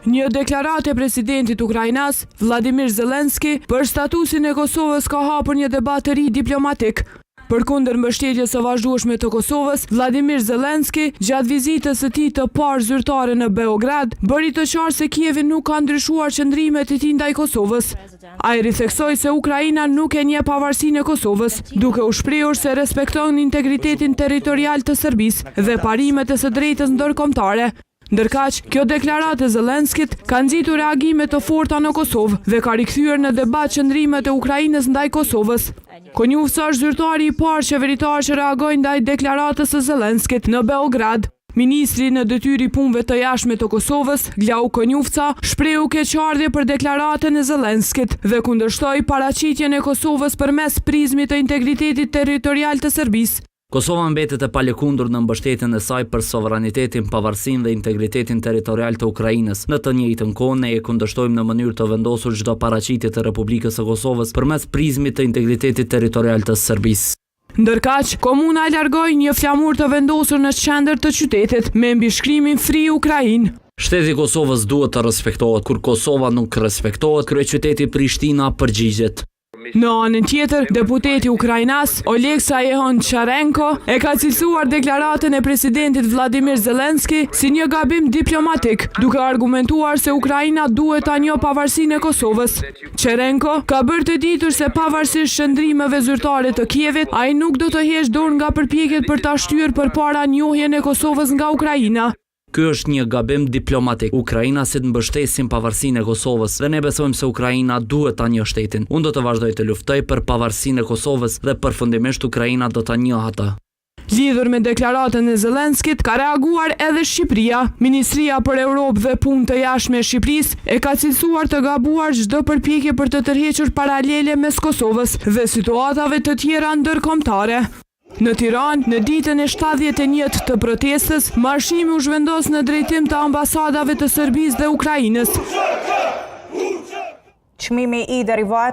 Një deklaratë e presidentit Ukrainas, Vladimir Zelenski, për statusin e Kosovës ka hapur një debat të ri diplomatik. Përkundër mbështetjes së vazhdueshme të Kosovës, Vladimir Zelenski, gjatë vizitës së tij të parë zyrtare në Beograd, bëri të qartë se Kijevi nuk ka ndryshuar qëndrimet e tij ndaj Kosovës. Ai ritheksoi se Ukraina nuk e njeh pavarësinë e Kosovës, duke u shprehur se respekton integritetin territorial të Serbisë dhe parimet e së drejtës ndërkombëtare. Ndërkaq, kjo deklaratë e Zelenskit ka nxitur reagime të forta në Kosovë dhe ka rikthyer në debat qëndrimet e Ukrainës ndaj Kosovës. Konjufca është zyrtari i parë qeveritar që reagoi ndaj deklaratës së Zelenskit në Beograd. Ministri në detyrë i punëve të jashtme të Kosovës, Glau Konjufca, shprehu keqardhje për deklaratën e Zelenskit dhe kundërshtoi paraqitjen e Kosovës përmes prizmit të integritetit territorial të Serbisë. Kosova mbetet e palëkundur në mbështetjen e saj për sovranitetin, pavarësinë dhe integritetin territorial të Ukrainës. Në të njëjtën kohë, ne e kundërshtojmë në mënyrë të vendosur çdo paraqitje të Republikës së Kosovës përmes prizmit të integritetit territorial të Serbisë. Ndërkaq, komuna e largoi një flamur të vendosur në qendër të qytetit me mbishkrimin Free Ukraine. Shteti i Kosovës duhet të respektohet. Kur Kosova nuk respektohet, kryeqyteti Prishtina përgjigjet. Në anën tjetër, deputeti ukrainas Oleksij Hontcharenko e ka cilësuar deklaratën e presidentit Vladimir Zelenski si një gabim diplomatik, duke argumentuar se Ukraina duhet ta njohë pavarësinë e Kosovës. Cherenko ka bërë të ditur se pavarësisht shndrimeve zyrtare të Kievit, ai nuk do të heqë dorë nga përpjekjet për ta shtyrë përpara njohjen e Kosovës nga Ukraina. Ky është një gabim diplomatik. Ukraina si të mbështesin pavarësinë e Kosovës dhe ne besojmë se Ukraina duhet ta njohë shtetin. Unë do të vazhdoj të luftoj për pavarësinë e Kosovës dhe përfundimisht Ukraina do ta njohë atë. Lidhur me deklaratën e Zelenskit, ka reaguar edhe Shqipëria. Ministria për Europë dhe Punë të Jashtme e Shqipërisë e ka cilësuar të gabuar çdo përpjekje për të tërhequr paralele mes Kosovës dhe situatave të tjera ndërkombëtare. Në Tiranë, në ditën e 71 të protestës, marshimi u zhvendos në drejtim të ambasadave të Serbisë dhe Ukrainës. Çmimi i derivat